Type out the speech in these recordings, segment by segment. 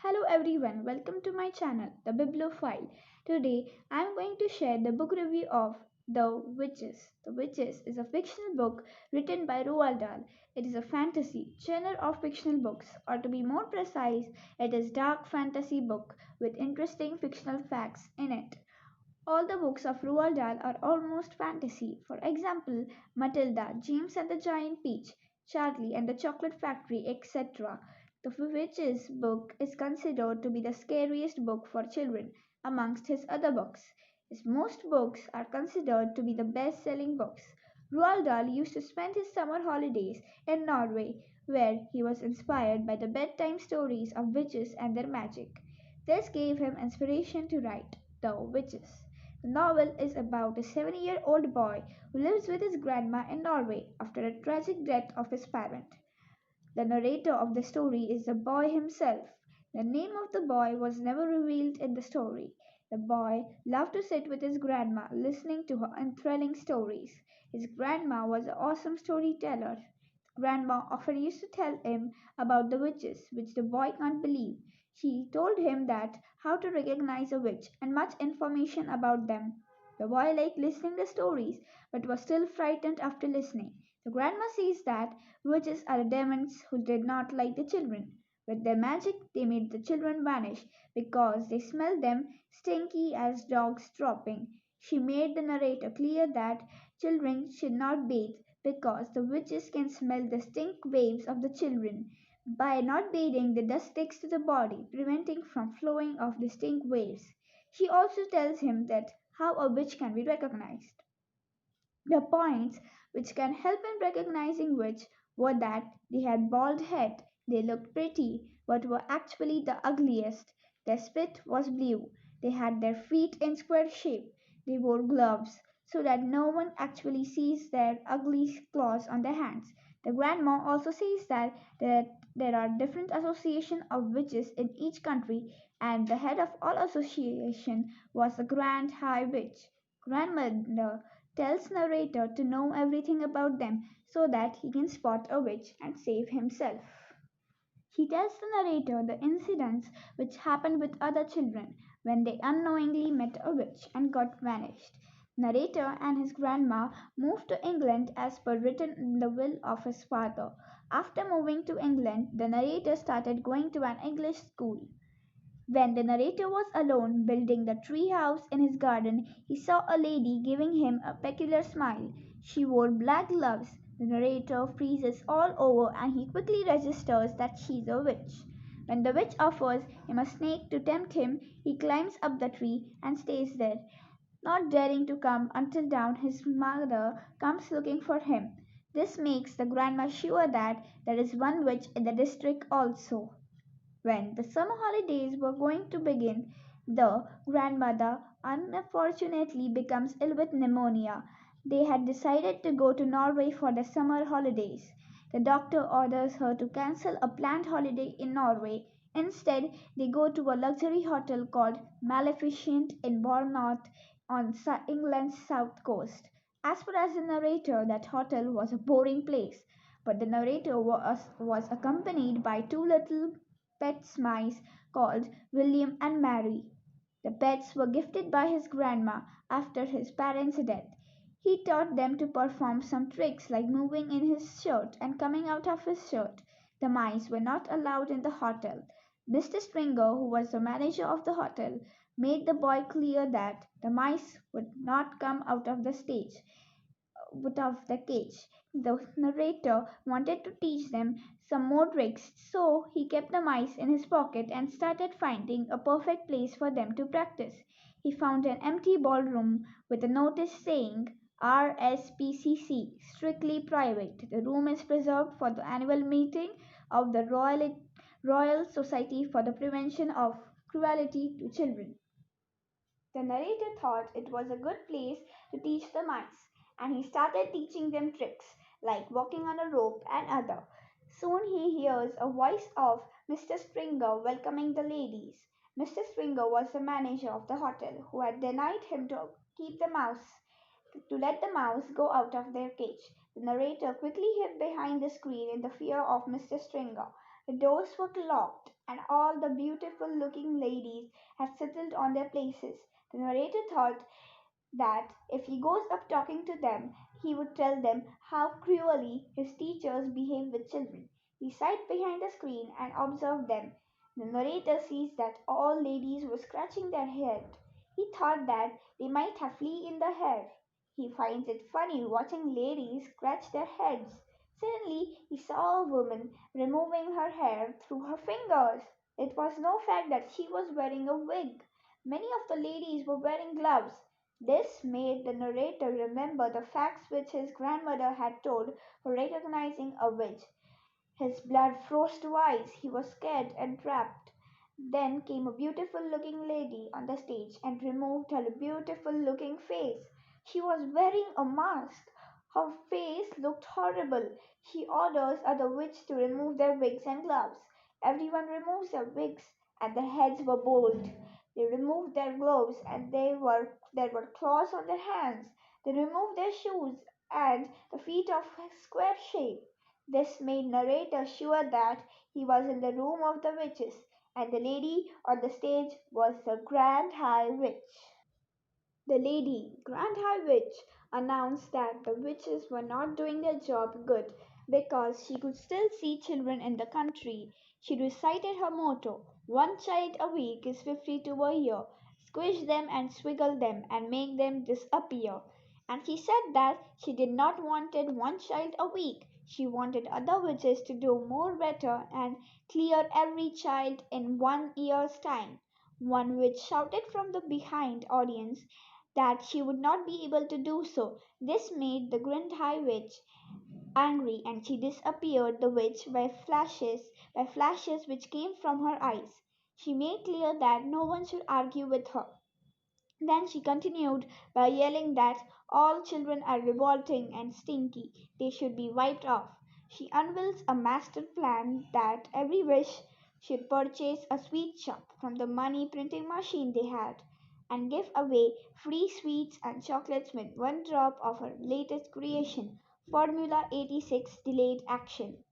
Hello everyone, welcome to my channel, The Bibliophile. Today I am going to share the book review of The Witches. The Witches is a fictional book written by Roald Dahl. It is a fantasy genre of fictional books, or to be more precise, it is dark fantasy book with interesting fictional facts in it. All the books of Roald Dahl are almost fantasy. For example, Matilda, James and the Giant Peach, Charlie and the Chocolate Factory, etc. The Witches book is considered to be the scariest book for children amongst his other books. His most books are considered to be the best-selling books. Roald Dahl used to spend his summer holidays in Norway, where he was inspired by the bedtime stories of witches and their magic. This gave him inspiration to write The Witches. The novel is about a 7-year-old boy who lives with his grandma in Norway after a tragic death of his parent. The narrator of the story is the boy himself. The name of the boy was never revealed in the story. The boy loved to sit with his grandma listening to her enthralling stories. His grandma was an awesome storyteller. Grandma often used to tell him about the witches, which the boy can't believe. She told him that how to recognize a witch and much information about them. The boy liked listening to stories, but was still frightened after listening. The grandma says that witches are demons who did not like the children. With their magic, they made the children vanish because they smelled them stinky as dogs dropping. She made the narrator clear that children should not bathe because the witches can smell the stink waves of the children. By not bathing, the dust sticks to the body, preventing from flowing of the stink waves. She also tells him that how a witch can be recognized. The points which can help in recognizing which were that they had bald head, they looked pretty, but were actually the ugliest. Their spit was blue. They had their feet in square shape. They wore gloves so that no one actually sees their ugly claws on their hands. The grandma also says that there are different associations of witches in each country, and the head of all association was the Grand High Witch. Grandmother tells narrator to know everything about them so that he can spot a witch and save himself. He tells the narrator the incidents which happened with other children when they unknowingly met a witch and got vanished. Narrator and his grandma moved to England as per written in the will of his father. After moving to England, the narrator started going to an English school. When the narrator was alone building the tree house in his garden, he saw a lady giving him a peculiar smile. She wore black gloves. The narrator freezes all over and he quickly registers that she's a witch. When the witch offers him a snake to tempt him, he climbs up the tree and stays there, not daring to come until down his mother comes looking for him. This makes the grandma sure that there is one witch in the district also. When the summer holidays were going to begin, the grandmother unfortunately becomes ill with pneumonia. They had decided to go to Norway for the summer holidays. The doctor orders her to cancel a planned holiday in Norway. Instead, they go to a luxury hotel called Maleficent in Bournemouth on England's south coast. As per as the narrator, that hotel was a boring place, but the narrator was accompanied by two little pet mice called William and Mary. The pets were gifted by his grandma after his parents' death. He taught them to perform some tricks like moving in his shirt and coming out of his shirt. The mice were not allowed in the hotel. Mr. Stringer, who was the manager of the hotel, made the boy clear that the mice would not come out of the cage. The narrator wanted to teach them some more tricks, so he kept the mice in his pocket and started finding a perfect place for them to practice. He found an empty ballroom with a notice saying RSPCC, strictly private. The room is preserved for the annual meeting of the Royal Society for the Prevention of Cruelty to Children. The narrator thought it was a good place to teach the mice, and he started teaching them tricks like walking on a rope and other. Soon he hears a voice of Mr. Springer welcoming the ladies. Mr. Springer was the manager of the hotel who had denied him to let the mouse go out of their cage. The narrator quickly hid behind the screen in the fear of Mr. Stringer. The doors were locked and all the beautiful looking ladies had settled on their places. The narrator thought that if he goes up talking to them, he would tell them how cruelly his teachers behave with children. He sat behind the screen and observed them. The narrator sees that all ladies were scratching their head. He thought that they might have flea in the hair. He finds it funny watching ladies scratch their heads. Suddenly, he saw a woman removing her hair through her fingers. It was no fact that she was wearing a wig. Many of the ladies were wearing gloves. This made the narrator remember the facts which his grandmother had told for recognizing a witch. His blood froze to ice. He was scared and trapped. Then came a beautiful looking lady on the stage and removed her beautiful looking face. She was wearing a mask. Her face looked horrible. She orders other witches to remove their wigs and gloves. Everyone removes their wigs and their heads were bald. They removed their gloves and there were claws on their hands. They removed their shoes and the feet of a square shape. This made narrator sure that he was in the room of the witches, and the lady on the stage was the Grand High Witch. The lady, Grand High Witch, announced that the witches were not doing their job good because she could still see children in the country. She recited her motto, "One child a week is 50 to a year. Squish them and swiggle them and make them disappear." And she said that she did not wanted one child a week. She wanted other witches to do more better and clear every child in 1 year's time. One witch shouted from the behind audience that she would not be able to do so. This made the Grand High Witch angry and she disappeared the witch by flashes which came from her eyes. She made clear that no one should argue with her. Then she continued by yelling that all children are revolting and stinky. They should be wiped off. She unveils a master plan that every wish should purchase a sweet shop from the money printing machine they had and give away free sweets and chocolates with one drop of her latest creation, Formula 86 Delayed Action.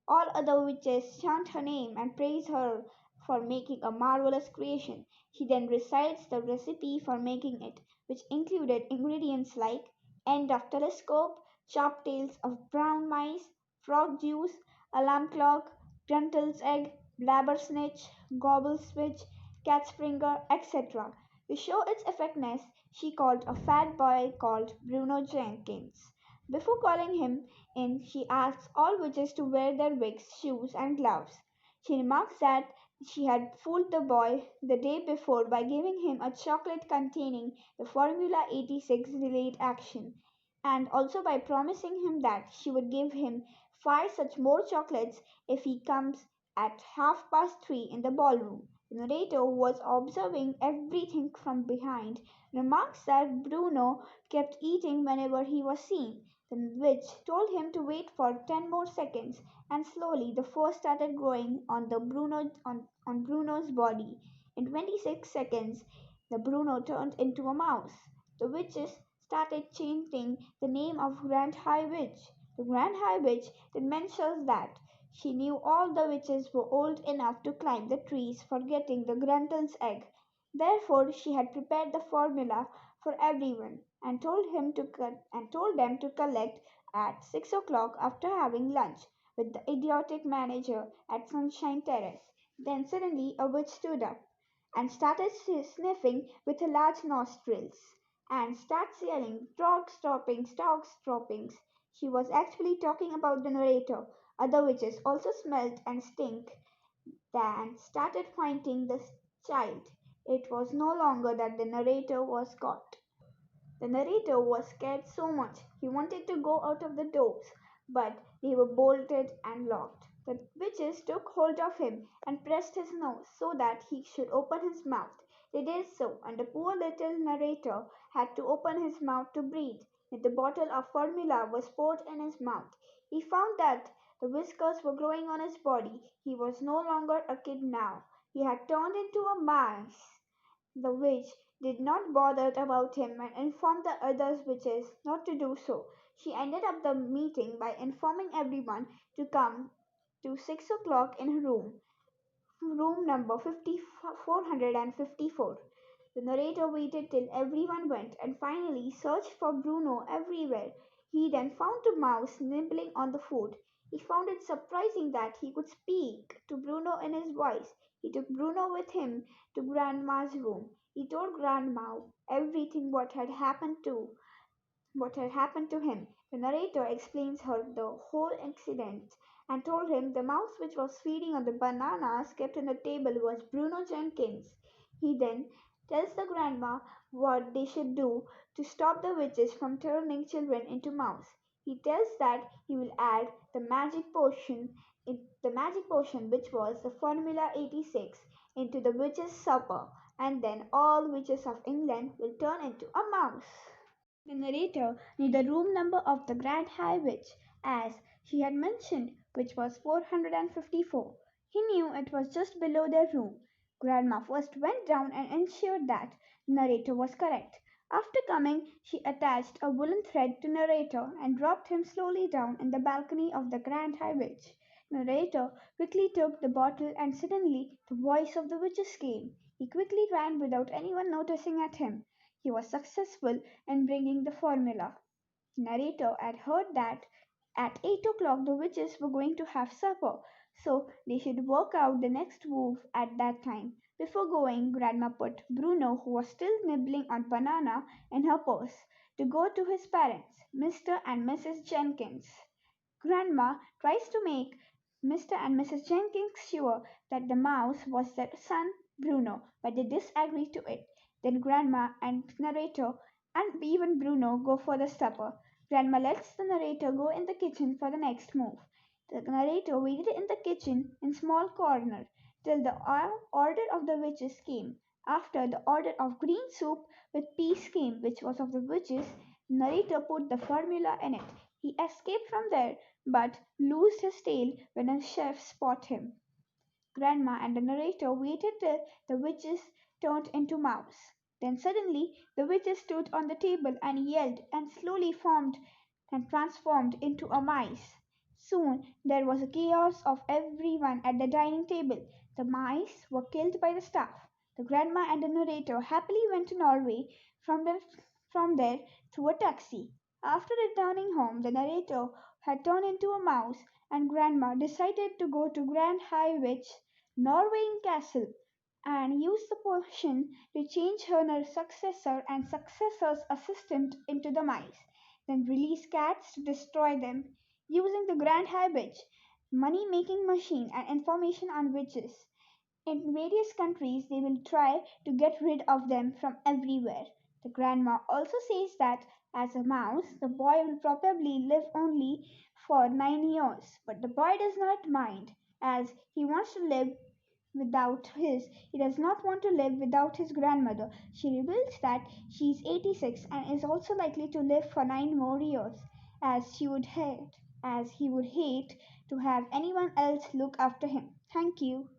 All other witches chant her name and praise her for making a marvelous creation. She then recites the recipe for making it, which included ingredients like end of telescope, chopped tails of brown mice, frog juice, alarm clock, Gruntel's egg, blabber snitch, gobble switch, cat springer, etc. To show its effectiveness, she called a fat boy called Bruno Jenkins. Before calling him in, she asks all witches to wear their wigs, shoes, and gloves. She remarks that she had fooled the boy the day before by giving him a chocolate containing the Formula 86 delayed action, and also by promising him that she would give him 5 such more chocolates if he comes at 3:30 in the ballroom. The narrator, who was observing everything from behind, remarks that Bruno kept eating whenever he was seen. The witch told him to wait for 10 more seconds, and slowly the fur started growing on Bruno's body. In 26 seconds, the Bruno turned into a mouse. The witches started chanting the name of Grand High Witch. The Grand High Witch then mentions that she knew all the witches were old enough to climb the trees for getting the Gruntel's egg. Therefore, she had prepared the formula for everyone and told them to collect at 6 o'clock after having lunch with the idiotic manager at Sunshine Terrace. Then suddenly a witch stood up and started sniffing with her large nostrils and starts yelling, dogs droppings. She was actually talking about the narrator. Other witches also smelled and stink and started fighting the child. It was no longer that the narrator was caught. The narrator was scared so much he wanted to go out of the doors, but they were bolted and locked. The witches took hold of him and pressed his nose so that he should open his mouth. They did so, and the poor little narrator had to open his mouth to breathe. When the bottle of formula was poured in his mouth, he found that the whiskers were growing on his body. He was no longer a kid now. He had turned into a mouse. The witch did not bother about him and informed the other witches not to do so. She ended up the meeting by informing everyone to come to 6 o'clock in her room. room number 454. The narrator waited till everyone went and finally searched for Bruno everywhere. He then found the mouse nibbling on the food. He found it surprising that he could speak to Bruno in his voice. He took Bruno with him to Grandma's room. He told Grandma everything what had happened to him. The narrator explains her the whole incident and told him the mouse which was feeding on the bananas kept on the table was Bruno Jenkins. He then tells the grandma what they should do to stop the witches from turning children into mouse. He tells that he will add the magic potion which was the Formula 86 into the witch's supper and then all witches of England will turn into a mouse. The narrator knew the room number of the Grand High Witch, as she had mentioned, which was 454. He knew it was just below their room. Grandma first went down and ensured that the narrator was correct. After coming, she attached a woolen thread to narrator and dropped him slowly down in the balcony of the Grand High Witch. Narrator quickly took the bottle and suddenly the voice of the witches came. He quickly ran without anyone noticing at him. He was successful in bringing the formula. The narrator had heard that at 8 o'clock the witches were going to have supper, so they should work out the next move at that time. Before going, Grandma put Bruno, who was still nibbling on banana, in her purse to go to his parents, Mr. and Mrs. Jenkins. Grandma tries to make Mr. and Mrs. Jenkins sure that the mouse was their son Bruno, but they disagree to it. Then Grandma and narrator and even Bruno go for the supper. Grandma lets the narrator go in the kitchen for the next move. The narrator waited in the kitchen in small corner till the order of the witches came. After the order of green soup with peas came, which was of the witches, the narrator put the formula in it. He escaped from there, but loosed his tail when a chef spotted him. Grandma and the narrator waited till the witches turned into mouse. Then suddenly the witches stood on the table and yelled and slowly formed and transformed into a mice. Soon there was a chaos of everyone at the dining table. The mice were killed by the staff. The grandma and the narrator happily went to Norway from, the, from there through a taxi. After returning home, the narrator had turned into a mouse, and grandma decided to go to Grand High Witch Norwaying Castle and use the potion to change her successor and successor's assistant into the mice, then release cats to destroy them using the Grand High Witch money making machine and information on witches. In various countries, they will try to get rid of them from everywhere. The grandma also says that as a mouse, the boy will probably live only for 9 years, but the boy does not mind as he does not want to live without his grandmother. She reveals that she is 86 and is also likely to live for 9 more years, as she would hate as he would hate to have anyone else look after him. Thank you.